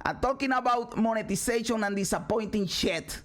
And talking about monetization and disappointing shit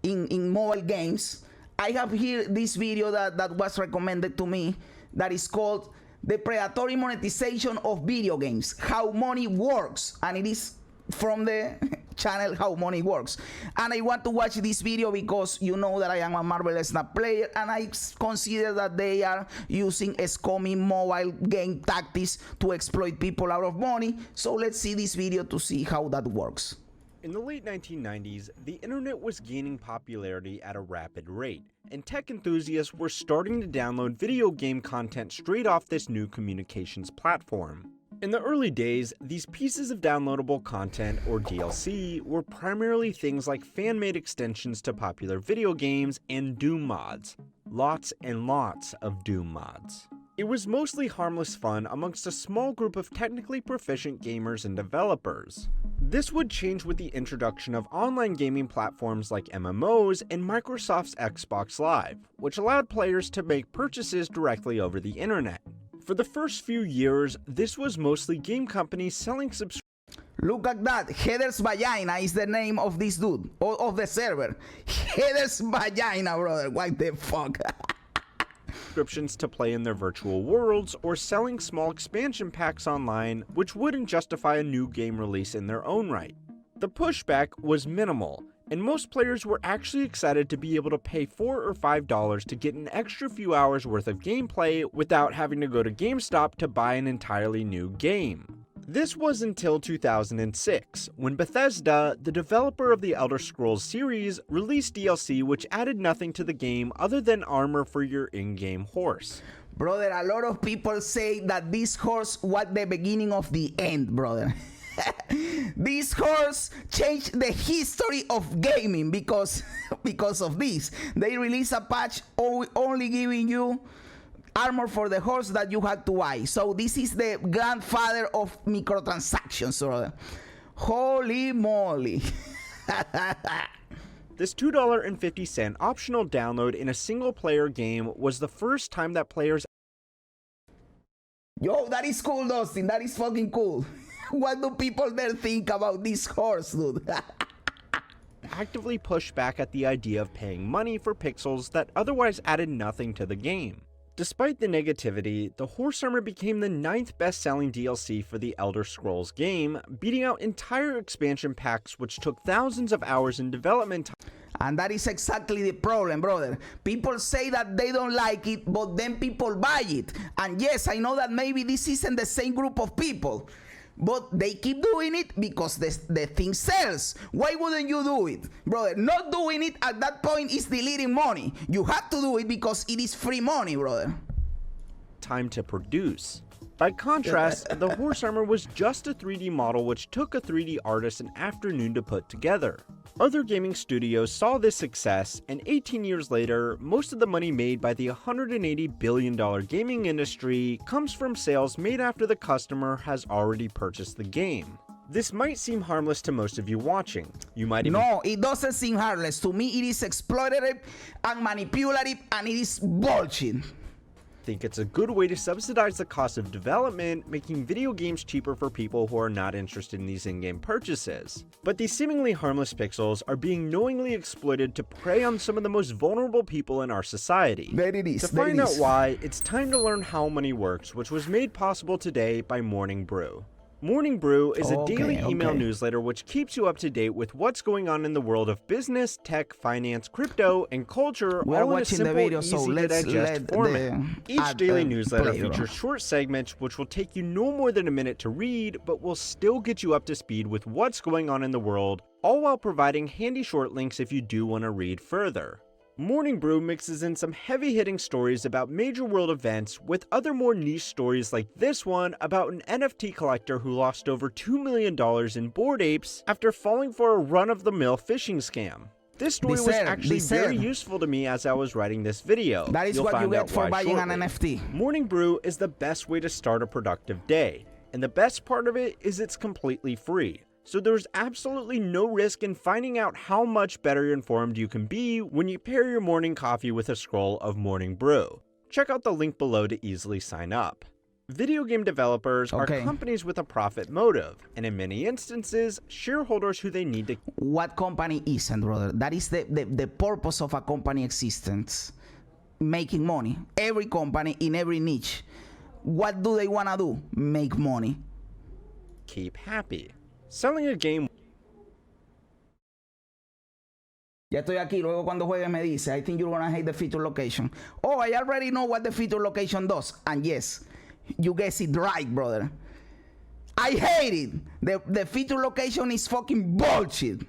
in mobile games, I have here this video that was recommended to me that is called The Predatory Monetization of Video Games, How Money Works, and it is from the channel How Money Works. And I want to watch this video because you know that I am a Marvel Snap player, and I consider that they are using scummy mobile game tactics to exploit people out of money. So let's see this video to see how that works. In the late 1990s, the internet was gaining popularity at a rapid rate, and tech enthusiasts were starting to download video game content straight off this new communications platform. In the early days, these pieces of downloadable content, or DLC, were primarily things like fan-made extensions to popular video games and Doom mods. Lots and lots of Doom mods. It was mostly harmless fun amongst a small group of technically proficient gamers and developers. This would change with the introduction of online gaming platforms like MMOs and Microsoft's Xbox Live, which allowed players to make purchases directly over the internet. For the first few years, this was mostly game companies selling subscriptions. Look at that. Header's Vagina is the name of this dude, of the server. Header's Vagina, brother. What the fuck? Subscriptions to play in their virtual worlds, or selling small expansion packs online, which wouldn't justify a new game release in their own right. The pushback was minimal, and most players were actually excited to be able to pay $4 or $5 to get an extra few hours worth of gameplay without having to go to GameStop to buy an entirely new game. This was until 2006, when Bethesda, the developer of the Elder Scrolls series, released DLC which added nothing to the game other than armor for your in-game horse. Brother, a lot of people say that this horse was the beginning of the end, brother. This horse changed the history of gaming because of this. They released a patch only giving you armor for the horse that you had to buy. So this is the grandfather of microtransactions, brother. Holy moly. This $2.50 optional download in a single-player game was the first time that players... Yo, that is cool, Dustin. That is fucking cool. What do people there think about this horse, dude? actively pushed back at the idea of paying money for pixels that otherwise added nothing to the game. Despite the negativity, the Horse Armor became the 9th best-selling DLC for the Elder Scrolls game, beating out entire expansion packs which took thousands of hours in development time. And that is exactly the problem, brother. People say that they don't like it, but then people buy it. And yes, I know that maybe this isn't the same group of people, but they keep doing it because the thing sells. Why wouldn't you do it? Brother, not doing it at that point is deleting money. You have to do it because it is free money, brother. Time to produce. By contrast, the Horse Armor was just a 3D model which took a 3D artist an afternoon to put together. Other gaming studios saw this success, and 18 years later, most of the money made by the $180 billion gaming industry comes from sales made after the customer has already purchased the game. This might seem harmless to most of you watching. You might even— No, it doesn't seem harmless. To me, it is exploitative and manipulative, and it is bullshit. Think it's a good way to subsidize the cost of development, making video games cheaper for people who are not interested in these in-game purchases. But these seemingly harmless pixels are being knowingly exploited to prey on some of the most vulnerable people in our society. To find out why, it's time to learn how money works, which was made possible today by Morning Brew. Morning Brew is a daily email newsletter which keeps you up to date with what's going on in the world of business, tech, finance, crypto, and culture, all in a simple, easy-to-digest format. Each daily newsletter features short segments which will take you no more than a minute to read, but will still get you up to speed with what's going on in the world, all while providing handy short links if you do want to read further. Morning Brew mixes in some heavy-hitting stories about major world events with other more niche stories like this one about an NFT collector who lost over $2 million in Bored Apes after falling for a run-of-the-mill phishing scam. This story was actually very useful to me as I was writing this video. That is what you get for buying an NFT. Morning Brew is the best way to start a productive day, and the best part of it is it's completely free. So there's absolutely no risk in finding out how much better informed you can be when you pair your morning coffee with a scroll of Morning Brew. Check out the link below to easily sign up. Video game developers are companies with a profit motive, and in many instances, shareholders who they need to... What company isn't, brother? That is the purpose of a company existence. Making money. Every company in every niche. What do they want to do? Make money. Keep happy. Selling a game... Ya estoy aquí, luego cuando juegue me dice, I think you're gonna hate the feature location. Oh, I already know what the feature location does. And yes, you guessed it right, brother. I hate it. The feature location is fucking bullshit.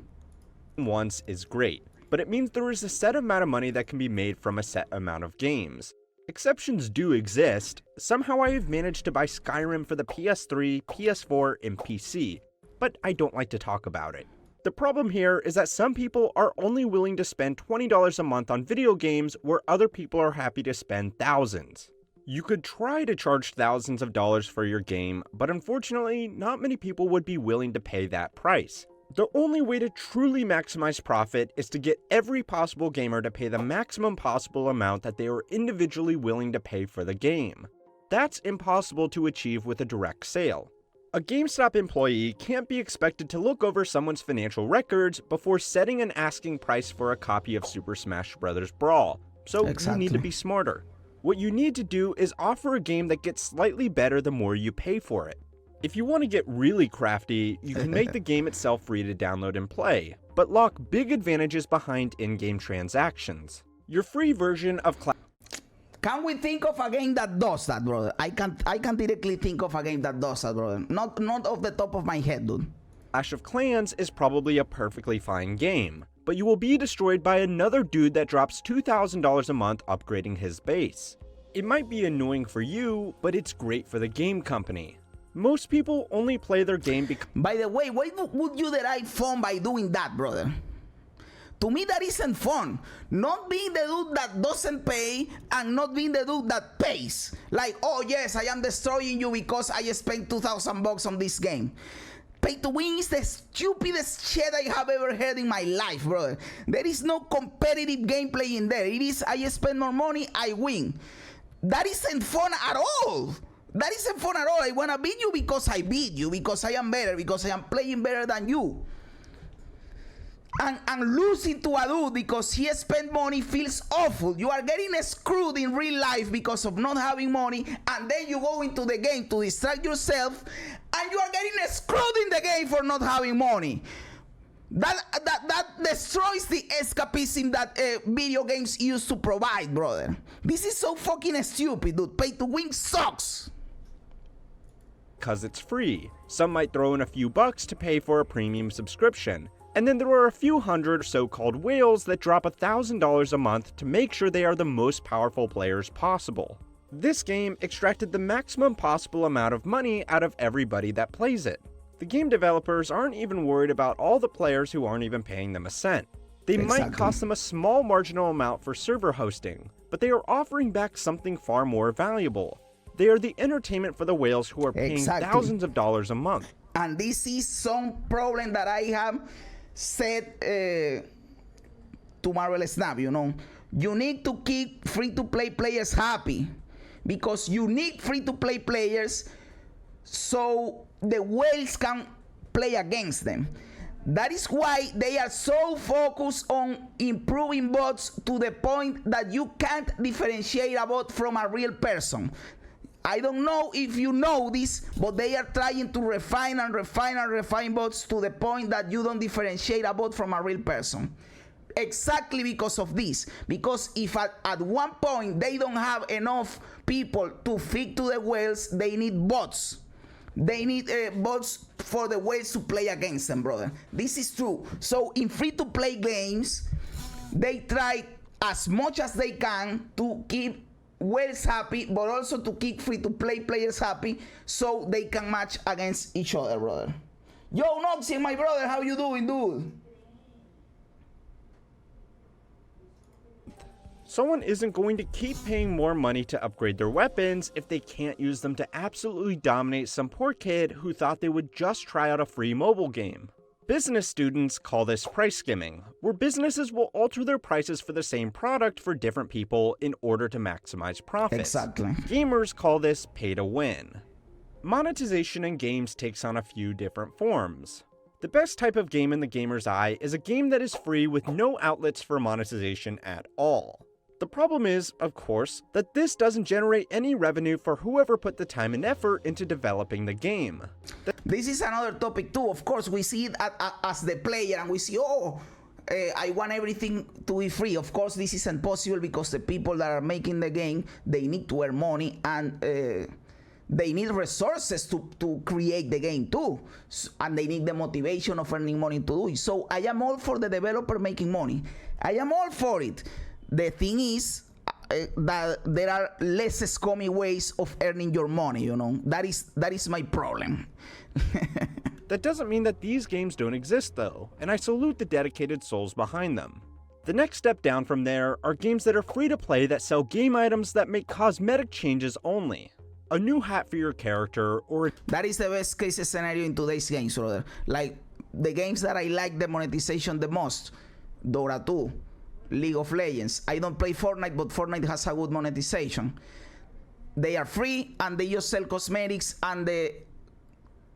Once is great, but it means there is a set amount of money that can be made from a set amount of games. Exceptions do exist. Somehow I have managed to buy Skyrim for the PS3, PS4, and PC, but I don't like to talk about it. The problem here is that some people are only willing to spend $20 a month on video games where other people are happy to spend thousands. You could try to charge thousands of dollars for your game, but unfortunately, not many people would be willing to pay that price. The only way to truly maximize profit is to get every possible gamer to pay the maximum possible amount that they are individually willing to pay for the game. That's impossible to achieve with a direct sale. A GameStop employee can't be expected to look over someone's financial records before setting an asking price for a copy of Super Smash Bros. Brawl, so you need to be smarter. What you need to do is offer a game that gets slightly better the more you pay for it. If you want to get really crafty, you can make the game itself free to download and play, but lock big advantages behind in-game transactions. Your free version of Can we think of a game that does that, brother? I can directly think of a game that does that, brother. Not off the top of my head, dude. Clash of Clans is probably a perfectly fine game, but you will be destroyed by another dude that drops $2,000 a month upgrading his base. It might be annoying for you, but it's great for the game company. Most people only play their game because... By the way, why would you derive fun by doing that, brother? To me, that isn't fun. Not being the dude that doesn't pay and not being the dude that pays. Like, oh yes, I am destroying you because I spent $2,000 on this game. Pay to win is the stupidest shit I have ever heard in my life, brother. There is no competitive gameplay in there. It is, I spend more money, I win. That isn't fun at all. That isn't fun at all. I want to beat you because I beat you, because I am better, because I am playing better than you. And losing to a dude because he spent money feels awful. You are getting screwed in real life because of not having money, and then you go into the game to distract yourself, and you are getting screwed in the game for not having money. That destroys the escapism that video games used to provide, brother. This is so fucking stupid, dude. Pay to win sucks. Because it's free. Some might throw in a few bucks to pay for a premium subscription. And then there are a few hundred so-called whales that drop $1,000 a month to make sure they are the most powerful players possible. This game extracted the maximum possible amount of money out of everybody that plays it. The game developers aren't even worried about all the players who aren't even paying them a cent. They might cost them a small marginal amount for server hosting, but they are offering back something far more valuable. They are the entertainment for the whales who are paying thousands of dollars a month. And this is some problem that I have said to Marvel Snap, you know. You need to keep free-to-play players happy, because you need free-to-play players so the whales can play against them. That is why they are so focused on improving bots to the point that you can't differentiate a bot from a real person. I don't know if you know this, but they are trying to refine bots to the point that you don't differentiate a bot from a real person. Exactly because of this. Because if at one point they don't have enough people to feed to the whales, they need bots. They need bots for the whales to play against them, brother. This is true. So in free-to-play games, they try as much as they can to keep whales happy, but also to keep free-to-play players happy so they can match against each other, brother. Yo, Noxie, my brother, how you doing, dude? Someone isn't going to keep paying more money to upgrade their weapons if they can't use them to absolutely dominate some poor kid who thought they would just try out a free mobile game. Business students call this price skimming, where businesses will alter their prices for the same product for different people in order to maximize profits. Exactly. Gamers call this pay to win. Monetization in games takes on a few different forms. The best type of game in the gamer's eye is a game that is free with no outlets for monetization at all. The problem is, of course, that this doesn't generate any revenue for whoever put the time and effort into developing the game. This is another topic too. Of course, we see it as the player, and we see, I want everything to be free. Of course, this isn't possible because the people that are making the game, they need to earn money, and they need resources to create the game too, and they need the motivation of earning money to do it. So I am all for the developer making money. I am all for it. The thing is that there are less scummy ways of earning your money, you know. That is my problem. That doesn't mean that these games don't exist though, and I salute the dedicated souls behind them. The next step down from there are games that are free to play that sell game items that make cosmetic changes only. A new hat for your character, or that is the best case scenario in today's games, brother. Like the games that I like the monetization the most, Dota 2, League of Legends. I don't play Fortnite, but Fortnite has a good monetization. They are free and they just sell cosmetics, and the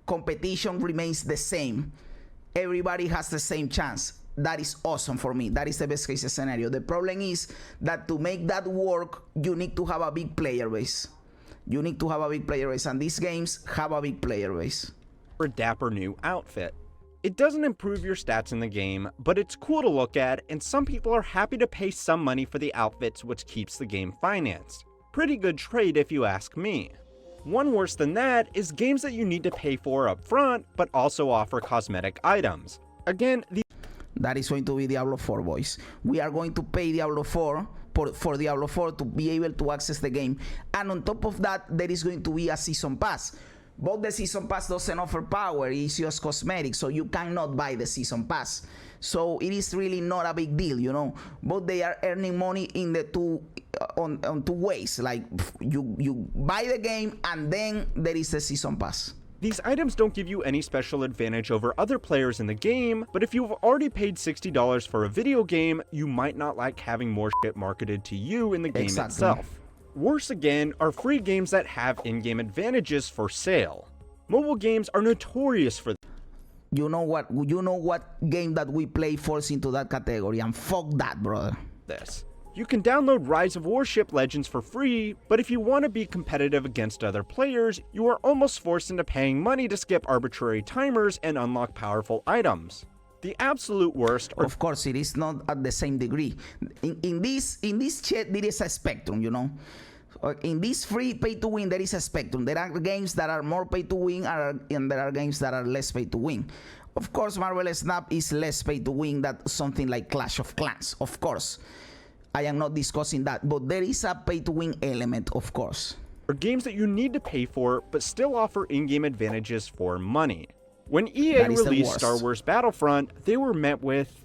competition remains the same. Everybody has the same chance. That is awesome for me. That is the best case scenario. The problem is that to make that work, you need to have a big player base. You need to have a big player base, and these games have a big player base. a dapper new outfit. It doesn't improve your stats in the game, but it's cool to look at, and some people are happy to pay some money for the outfits, which keeps the game financed. Pretty good trade if you ask me. One worse than that is games that you need to pay for up front, but also offer cosmetic items. Again, that is going to be Diablo 4, boys. We are going to pay Diablo 4 for Diablo 4 to be able to access the game. And on top of that, there is going to be a season pass. But the season pass doesn't offer power, it's just cosmetic, so you cannot buy the season pass. So it is really not a big deal, you know. But they are earning money in the on two ways. Like you buy the game and then there is the season pass. These items don't give you any special advantage over other players in the game, but if you've already paid $60 for a video game, you might not like having more shit marketed to you in the game itself. Worse again are free games that have in-game advantages for sale. Mobile games are notorious for You know what game that we play falls into that category, and fuck that, brother. this. You can download Rise of Warship Legends for free, but if you want to be competitive against other players, you are almost forced into paying money to skip arbitrary timers and unlock powerful items. The absolute worst are— Of course, it is not at the same degree. In this chat, there is a spectrum, you know. In this free pay-to-win, there is a spectrum. There are games that are more pay-to-win, and there are games that are less pay-to-win. Of course, Marvel Snap is less pay-to-win than something like Clash of Clans, of course. I am not discussing that, but there is a pay-to-win element, of course. Are games that you need to pay for, but still offer in-game advantages for money. When EA released Star Wars Battlefront, they were met with,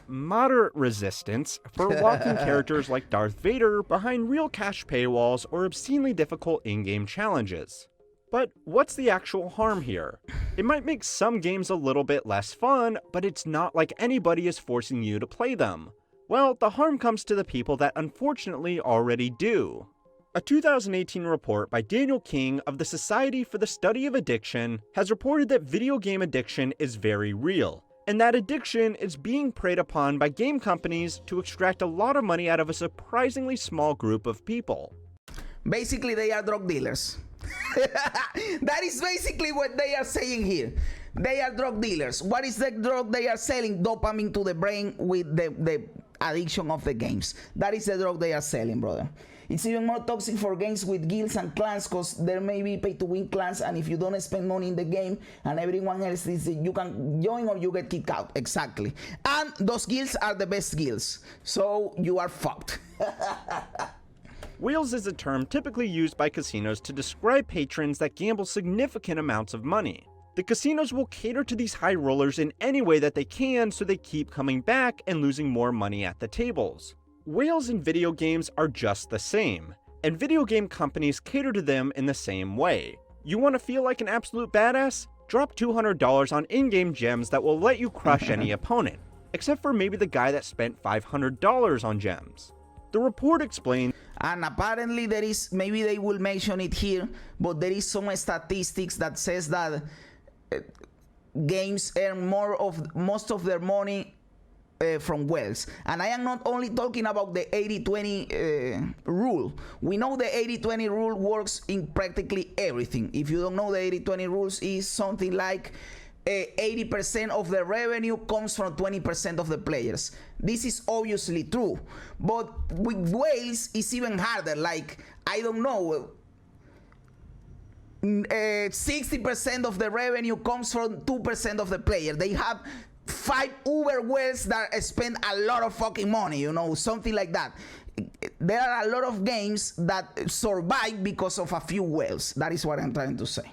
moderate resistance for locking characters like Darth Vader behind real cash paywalls or obscenely difficult in-game challenges. But what's the actual harm here? It might make some games a little bit less fun, but it's not like anybody is forcing you to play them. Well, the harm comes to the people that unfortunately already do. A 2018 report by Daniel King of the Society for the Study of Addiction has reported that video game addiction is very real, and that addiction is being preyed upon by game companies to extract a lot of money out of a surprisingly small group of people. Basically, they are drug dealers. That is basically what they are saying here. They are drug dealers. What is the drug they are selling? Dopamine to the brain with the addiction of the games. That is the drug they are selling, brother. It's even more toxic for games with guilds and clans, because there may be pay-to-win clans, and if you don't spend money in the game and everyone else is, you can join or you get kicked out. Exactly. And those guilds are the best guilds, so you are fucked. Whales is a term typically used by casinos to describe patrons that gamble significant amounts of money. The casinos will cater to these high rollers in any way that they can, so they keep coming back and losing more money at the tables. Whales in video games are just the same, and video game companies cater to them in the same way. You want to feel like an absolute badass? Drop $200 on in-game gems that will let you crush any opponent, except for maybe the guy that spent $500 on gems. The report explained, and apparently there is, maybe they will mention it here, but there is some statistics that says that games earn most of their money from whales. And I am not only talking about the 80-20 rule. We know the 80-20 rule works in practically everything. If you don't know, the 80-20 rules is something like 80% of the revenue comes from 20% of the players. This is obviously true, but with whales it's even harder. Like, I don't know, 60% of the revenue comes from 2% of the player. They have 5 uber whales that spend a lot of fucking money, you know, something like that. There are a lot of games that survive because of a few whales. That is what I'm trying to say.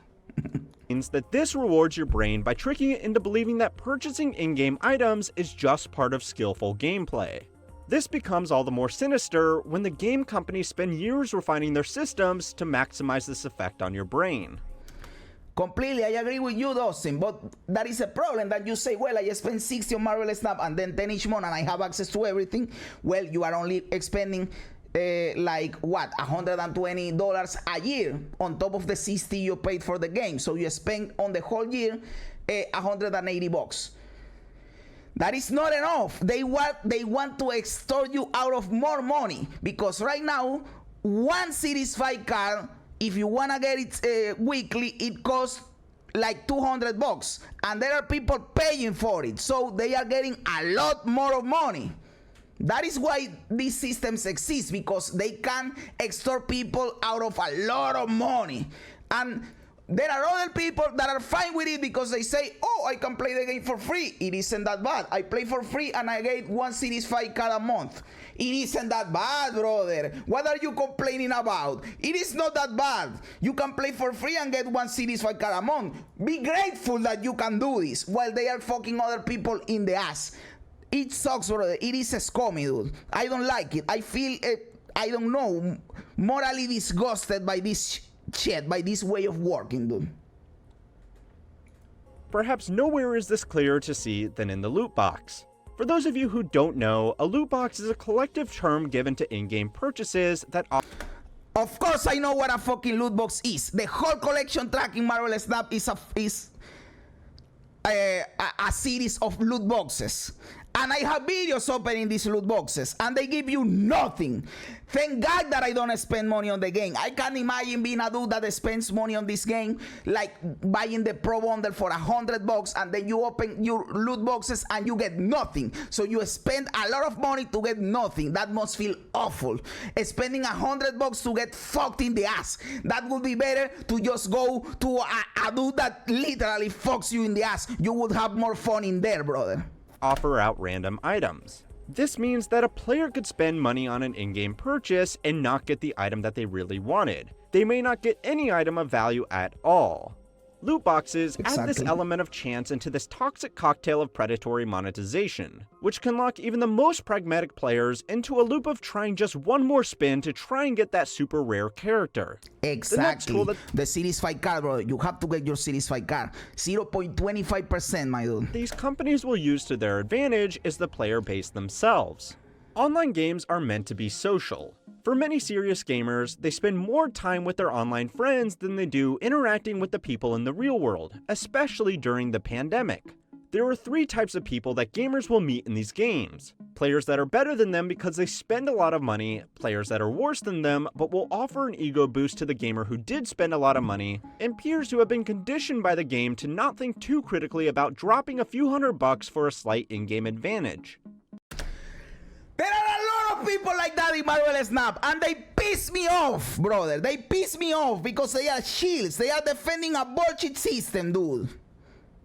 means that this rewards your brain by tricking it into believing that purchasing in-game items is just part of skillful gameplay. This becomes all the more sinister when the game companies spend years refining their systems to maximize this effect on your brain. Completely, I agree with you, Dustin, but that is a problem that you say, well, I spend 60 on Marvel Snap and then 10 each month and I have access to everything. Well, you are only spending like what, $120 a year on top of the 60 you paid for the game. So you spend on the whole year $180. That is not enough. They want to extort you out of more money, because right now one Series 5 card, if you wanna get it weekly, it costs like $200, and there are people paying for it, so they are getting a lot more of money. That is why these systems exist, because they can extort people out of a lot of money. And there are other people that are fine with it because they say, oh, I can play the game for free. It isn't that bad. I play for free and I get one Series 5 card a month. It isn't that bad, brother. What are you complaining about? It is not that bad. You can play for free and get one Series 5 card a month. Be grateful that you can do this while they are fucking other people in the ass. It sucks, brother. It is a scummy, dude. I don't like it. I feel, I don't know, morally disgusted by this shit, by this way of working, dude. Perhaps nowhere is this clearer to see than in the loot box. For those of you who don't know, a loot box is a collective term given to in-game purchases that Of course I know what a fucking loot box is. The whole collection track in Marvel Snap is a series of loot boxes. And I have videos opening these loot boxes, and they give you nothing. Thank God that I don't spend money on the game. I can't imagine being a dude that spends money on this game, like buying the pro bundle for $100, and then you open your loot boxes and you get nothing. So you spend a lot of money to get nothing. That must feel awful. Spending $100 to get fucked in the ass. That would be better to just go to a dude that literally fucks you in the ass. You would have more fun in there, brother. Offer out random items. This means that a player could spend money on an in-game purchase and not get the item that they really wanted. They may not get any item of value at all. Loot boxes add this element of chance into this toxic cocktail of predatory monetization, which can lock even the most pragmatic players into a loop of trying just one more spin to try and get that super rare character. Exactly. The Series 5 card, bro. You have to get your Series 5 card. 0.25%, my dude. These companies will use to their advantage is the player base themselves. Online games are meant to be social. For many serious gamers, they spend more time with their online friends than they do interacting with the people in the real world, especially during the pandemic. There are 3 types of people that gamers will meet in these games. Players that are better than them because they spend a lot of money, players that are worse than them but will offer an ego boost to the gamer who did spend a lot of money, and peers who have been conditioned by the game to not think too critically about dropping a few $100 for a slight in-game advantage. There are a lot of people like that in Marvel Snap, and they piss me off, brother. They piss me off because they are shields. They are defending a bullshit system, dude.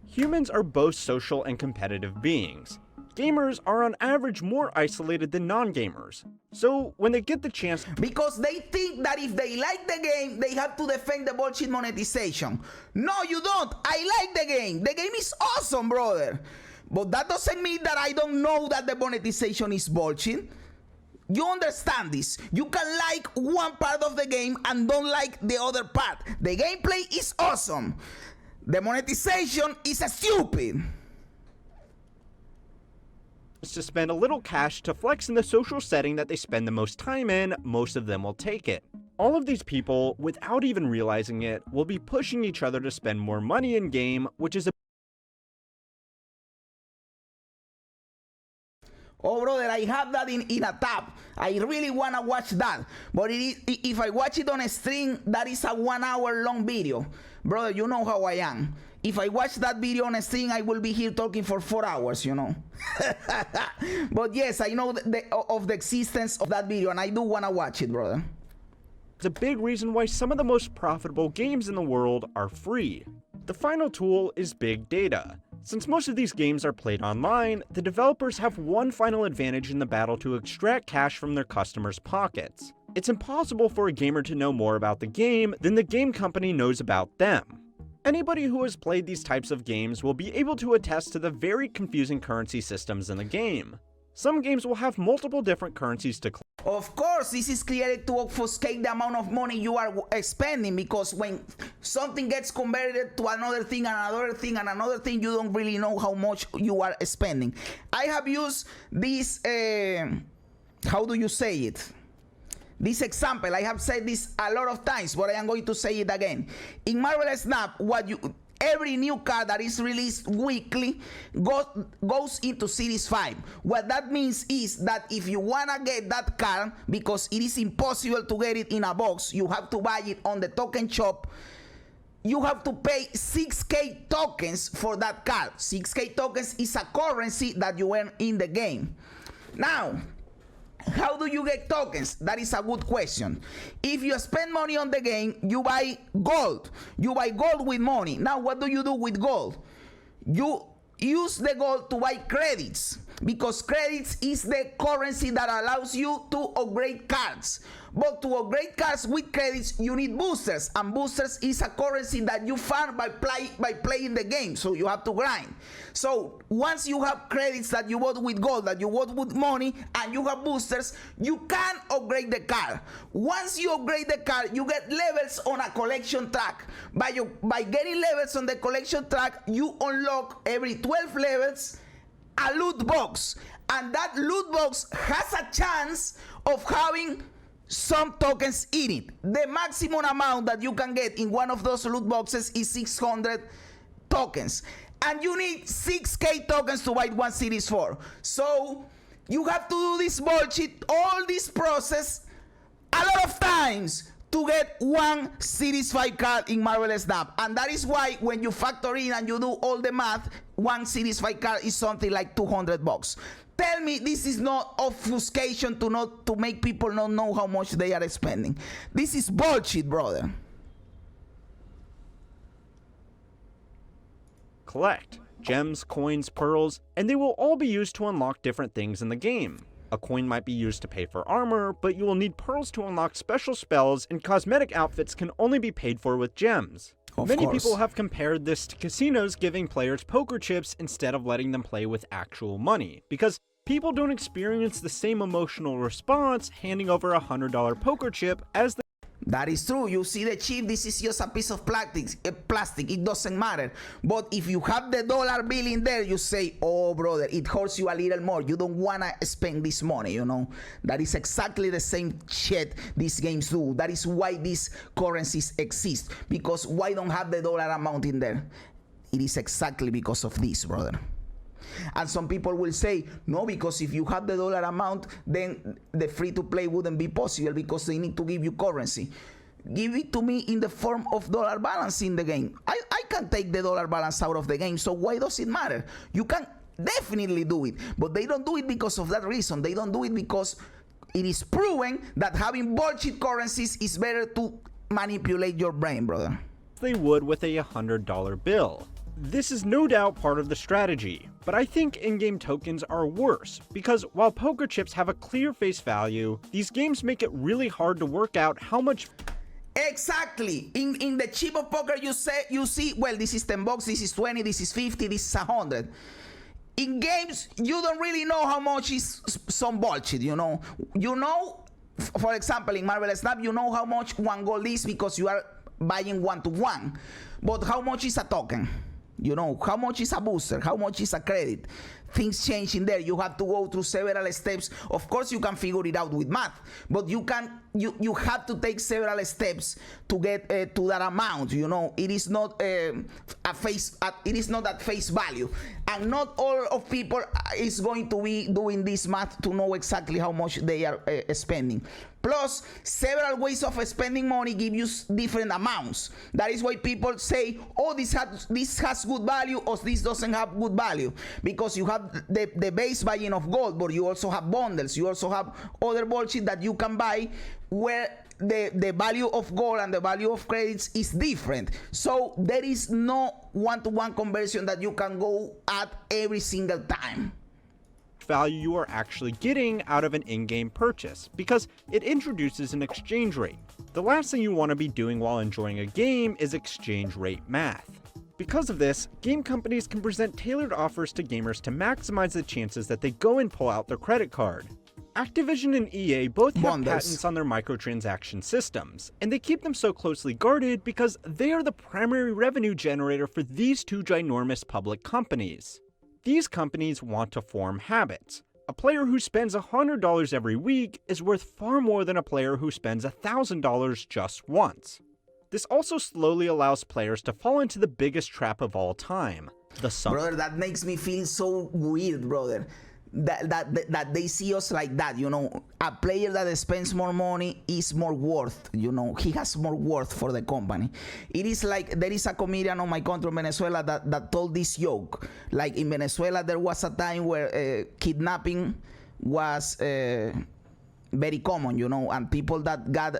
Humans are both social and competitive beings. Gamers are on average more isolated than non-gamers. So when they get the chance, because they think that if they like the game, they have to defend the bullshit monetization. No, you don't. I like the game. The game is awesome, brother. But that doesn't mean that I don't know that the monetization is bullshit. You understand this. You can like one part of the game and don't like the other part. The gameplay is awesome. The monetization is stupid. To spend a little cash to flex in the social setting that they spend the most time in, most of them will take it. All of these people, without even realizing it, will be pushing each other to spend more money in game, which is a Oh, brother, I have that in a tab. I really want to watch that. But if I watch it on a stream, that is a 1 hour long video. Brother, you know how I am. If I watch that video on a stream, I will be here talking for 4 hours, you know. But yes, I know of the existence of that video, and I do want to watch it, brother. It's a big reason why some of the most profitable games in the world are free. The final tool is big data. Since most of these games are played online, the developers have one final advantage in the battle to extract cash from their customers' pockets. It's impossible for a gamer to know more about the game than the game company knows about them. Anybody who has played these types of games will be able to attest to the very confusing currency systems in the game. Some games will have multiple different currencies to claim. Of course, this is created to obfuscate the amount of money you are spending, because when something gets converted to another thing and another thing and another thing, you don't really know how much you are spending. I have used this, how do you say it? This example, I have said this a lot of times, but I am going to say it again. In Marvel Snap, every new card that is released weekly goes into Series 5. What that means is that if you want to get that card, because it is impossible to get it in a box, you have to buy it on the token shop. You have to pay 6K tokens for that card. 6K tokens is a currency that you earn in the game. Now, how do you get tokens? That is a good question. If you spend money on the game, you buy gold. You buy gold with money. Now, what do you do with gold? You use the gold to buy credits, because credits is the currency that allows you to upgrade cards. But to upgrade cards with credits, you need boosters, and boosters is a currency that you farm by playing the game, so you have to grind. So once you have credits that you bought with gold, that you bought with money, and you have boosters, you can upgrade the card. Once you upgrade the card, you get levels on a collection track. By getting levels on the collection track, you unlock every 12 levels a loot box, and that loot box has a chance of having some tokens in it. The maximum amount that you can get in one of those loot boxes is 600 tokens, and you need 6K tokens to buy one Series 4. So you have to do this bullshit, all this process a lot of times to get one Series 5 card in Marvel Snap. And that is why when you factor in and you do all the math, one Series 5 card is something like 200 bucks. Tell me this is not obfuscation to make people not know how much they are spending. This is bullshit, brother. Collect gems, coins, pearls, and they will all be used to unlock different things in the game. A coin might be used to pay for armor, but you will need pearls to unlock special spells, and cosmetic outfits can only be paid for with gems. Many people have compared this to casinos giving players poker chips instead of letting them play with actual money, because people don't experience the same emotional response handing over a $100 poker chip as the That is true. You see the chip, this is just a piece of plastic. It doesn't matter. But if you have the dollar bill in there, you say, oh, brother, it hurts you a little more. You don't want to spend this money, you know. That is exactly the same shit these games do. That is why these currencies exist. Because why don't have the dollar amount in there? It is exactly because of this, brother. And some people will say, no, because if you have the dollar amount, then the free-to-play wouldn't be possible because they need to give you currency. Give it to me in the form of dollar balance in the game. I can take the dollar balance out of the game, so why does it matter? You can definitely do it, but they don't do it because of that reason. They don't do it because it is proven that having bullshit currencies is better to manipulate your brain, brother. They would with a $100 bill. This is no doubt part of the strategy, but I think in-game tokens are worse, because while poker chips have a clear face value, these games make it really hard to work out how much. Exactly. In the chip of poker, you see, well, this is 10 bucks, this is 20, this is 50, this is 100. In games, you don't really know how much is some bullshit, you know. You know, for example, in Marvel Snap, you know how much one gold is because you are buying one-to-one. But how much is a token? You know, how much is a booster? How much is a credit? Things change in there. You have to go through several steps. Of course, you can figure it out with math, but you have to take several steps to get to that amount. You know, it is not it is not at face value, and not all of people is going to be doing this math to know exactly how much they are spending. Plus, several ways of spending money give you different amounts. That is why people say, oh, this has good value, or this doesn't have good value, because you have the base buying of gold, but you also have bundles. You also have other bullshit that you can buy where the value of gold and the value of credits is different. So there is no one-to-one conversion that you can go at every single time. Value you are actually getting out of an in-game purchase, because it introduces an exchange rate. The last thing you want to be doing while enjoying a game is exchange rate math. Because of this, game companies can present tailored offers to gamers to maximize the chances that they go and pull out their credit card. Activision and EA both have patents on their microtransaction systems, and they keep them so closely guarded because they are the primary revenue generator for these two ginormous public companies. These companies want to form habits. A player who spends $100 every week is worth far more than a player who spends $1,000 just once. This also slowly allows players to fall into the biggest trap of all time, the sunk. Brother, that makes me feel so weird, brother. That they see us like that, you know. A player that spends more money is more worth, you know. He has more worth for the company. It is like, there is a comedian on my country, Venezuela, that told this joke. Like, in Venezuela, there was a time where kidnapping was very common, you know, and people that got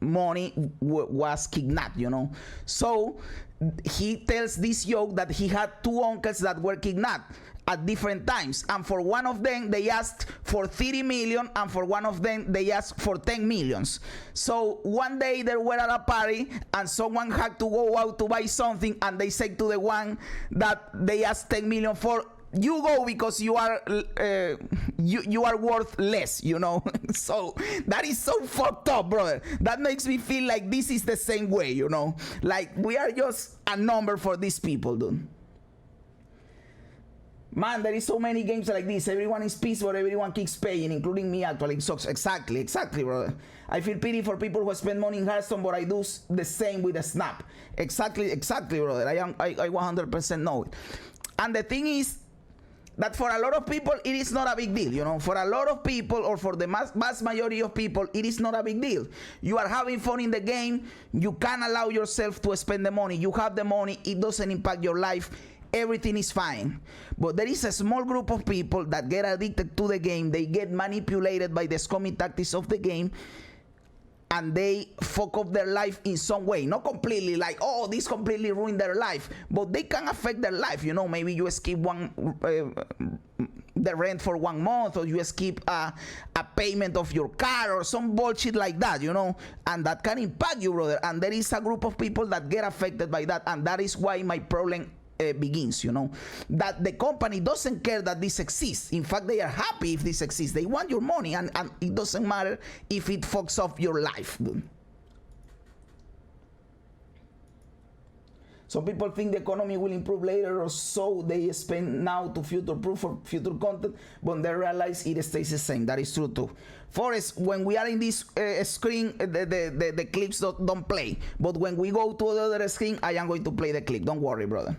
money was kidnapped, you know. So he tells this joke that he had two uncles that were kidnapped at different times, and for one of them they asked for 30 million, and for one of them they asked for 10 millions. So one day they were at a party and someone had to go out to buy something, and they said to the one that they asked 10 million for, you go, because you are you are worth less, you know. So that is so fucked up, brother. That makes me feel like this is the same way, you know, like we are just a number for these people, dude. Man, there is so many games like this. Everyone is pissed, but everyone keeps paying, including me actually. It sucks. Exactly, brother. I feel pity for people who spend money in Hearthstone, but I do the same with the Snap. Exactly, brother. I 100% know it. And the thing is that for a lot of people, it is not a big deal, you know. For a lot of people, or for the vast majority of people, it is not a big deal. You are having fun in the game. You can allow yourself to spend the money. You have the money. It doesn't impact your life. Everything is fine. But there is a small group of people that get addicted to the game. They get manipulated by the scummy tactics of the game, and they fuck up their life in some way. Not completely, like, oh, this completely ruined their life, but they can affect their life, you know. Maybe you skip the rent for 1 month, or you skip a payment of your car, or some bullshit like that, you know, and that can impact you, brother. And there is a group of people that get affected by that, and that is why my problem begins, you know, that the company doesn't care that this exists. In fact, they are happy if this exists. They want your money, and it doesn't matter if it fucks up your life, dude. Some people think the economy will improve later, or so they spend now to future-proof for future content, but they realize it stays the same. That is true too. Forrest, when we are in this screen, the clips don't play, but when we go to the other screen, I am going to play the clip. Don't worry, brother.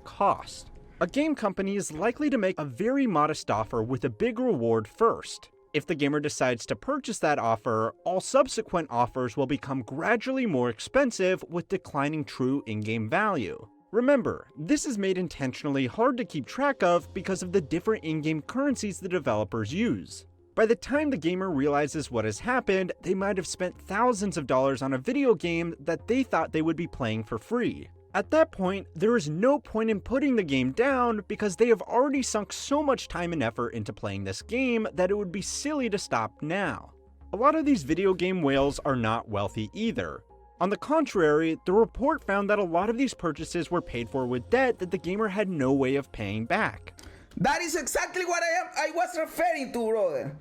Cost. A game company is likely to make a very modest offer with a big reward first. If the gamer decides to purchase that offer, all subsequent offers will become gradually more expensive with declining true in-game value. Remember, this is made intentionally hard to keep track of because of the different in-game currencies the developers use. By the time the gamer realizes what has happened, they might have spent thousands of dollars on a video game that they thought they would be playing for free. At that point, there is no point in putting the game down because they have already sunk so much time and effort into playing this game that it would be silly to stop now. A lot of these video game whales are not wealthy either. On the contrary, the report found that a lot of these purchases were paid for with debt that the gamer had no way of paying back. That is exactly what I was referring to, brother.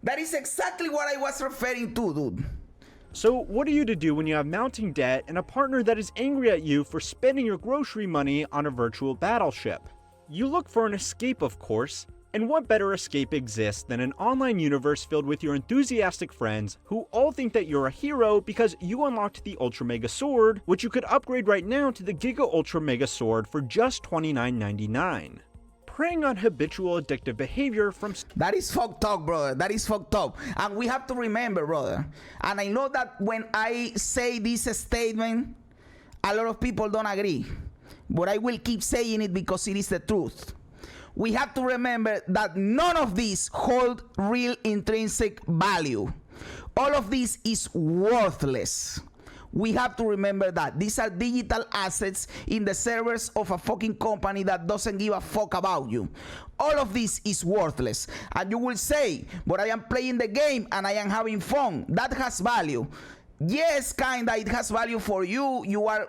That is exactly what I was referring to, dude. So what are you to do when you have mounting debt and a partner that is angry at you for spending your grocery money on a virtual battleship? You look for an escape, of course, and what better escape exists than an online universe filled with your enthusiastic friends who all think that you're a hero because you unlocked the Ultra Mega Sword, which you could upgrade right now to the Giga Ultra Mega Sword for just $29.99. Preying on habitual addictive behavior from... That is fucked up, brother. That is fucked up. And we have to remember, brother, and I know that when I say this statement, a lot of people don't agree, but I will keep saying it because it is the truth. We have to remember that none of these hold real intrinsic value. All of this is worthless. We have to remember that these are digital assets in the servers of a fucking company that doesn't give a fuck about you. All of this is worthless. And you will say, but I am playing the game and I am having fun. That has value. Yes, kinda, it has value for you. You are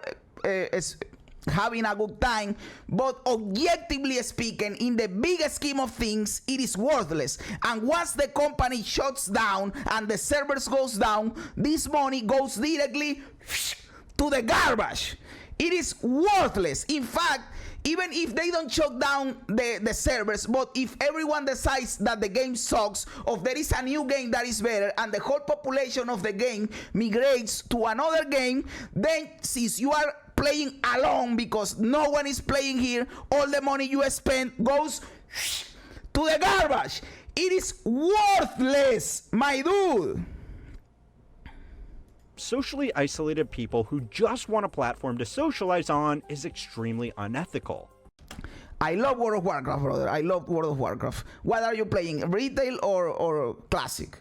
having a good time, but objectively speaking, in the bigger scheme of things, it is worthless. And once the company shuts down and the servers goes down, this money goes directly to the garbage. It is worthless. In fact, even if they don't shut down the servers, but if everyone decides that the game sucks, or there is a new game that is better, and the whole population of the game migrates to another game, then since you are playing alone because no one is playing here, all the money you spend goes to the garbage. It is worthless, my dude. Socially isolated people who just want a platform to socialize on is extremely unethical. I love World of Warcraft, brother. I love World of Warcraft. What are you playing, retail or classic?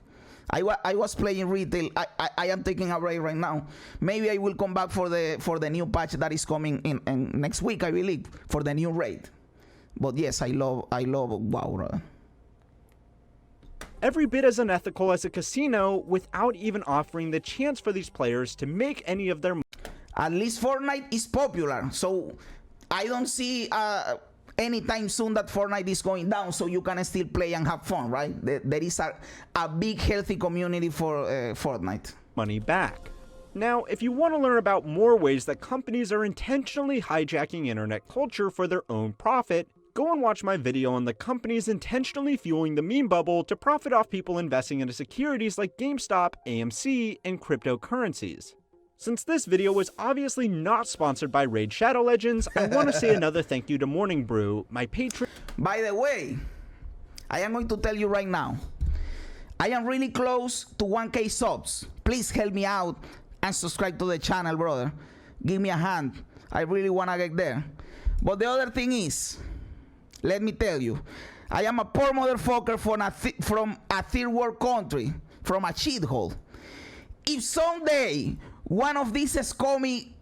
I was playing retail. I am taking a break right now. Maybe I will come back for the new patch that is coming in next week, I believe, for the new raid. But yes, I love WoW, brother. Every bit as unethical as a casino without even offering the chance for these players to make any of their money. At least Fortnite is popular, so I don't see anytime soon that Fortnite is going down, so you can still play and have fun, right? There is a big healthy community for Fortnite. Money back. Now, if you want to learn about more ways that companies are intentionally hijacking internet culture for their own profit, go and watch my video on the companies intentionally fueling the meme bubble to profit off people investing into securities like GameStop, AMC, and cryptocurrencies. Since this video was obviously not sponsored by Raid Shadow Legends, I want to say another thank you to Morning Brew, my patron. By the way, I am going to tell you right now, I am really close to 1K subs. Please help me out and subscribe to the channel, brother. Give me a hand. I really want to get there. But the other thing is, let me tell you, I am a poor motherfucker from a third world country, from a shithole. If someday one of these scummy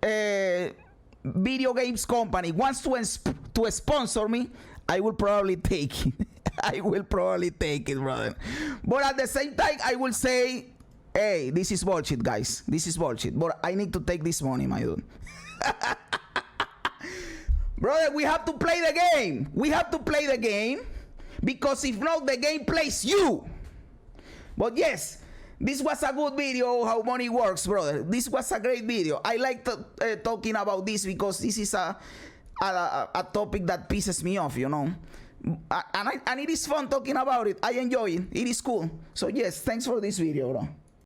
video games company wants to sponsor me, I will probably take it. I will probably take it, brother. But at the same time, I will say, hey, this is bullshit, guys. This is bullshit. But I need to take this money, my dude. Brother, we have to play the game. We have to play the game, because if not, the game plays you. But yes, this was a good video how money works, brother. This was a great video. I like talking about this because this is a topic that pisses me off, you know. And it is fun talking about it. I enjoy it. It is cool. So yes, thanks for this video, bro.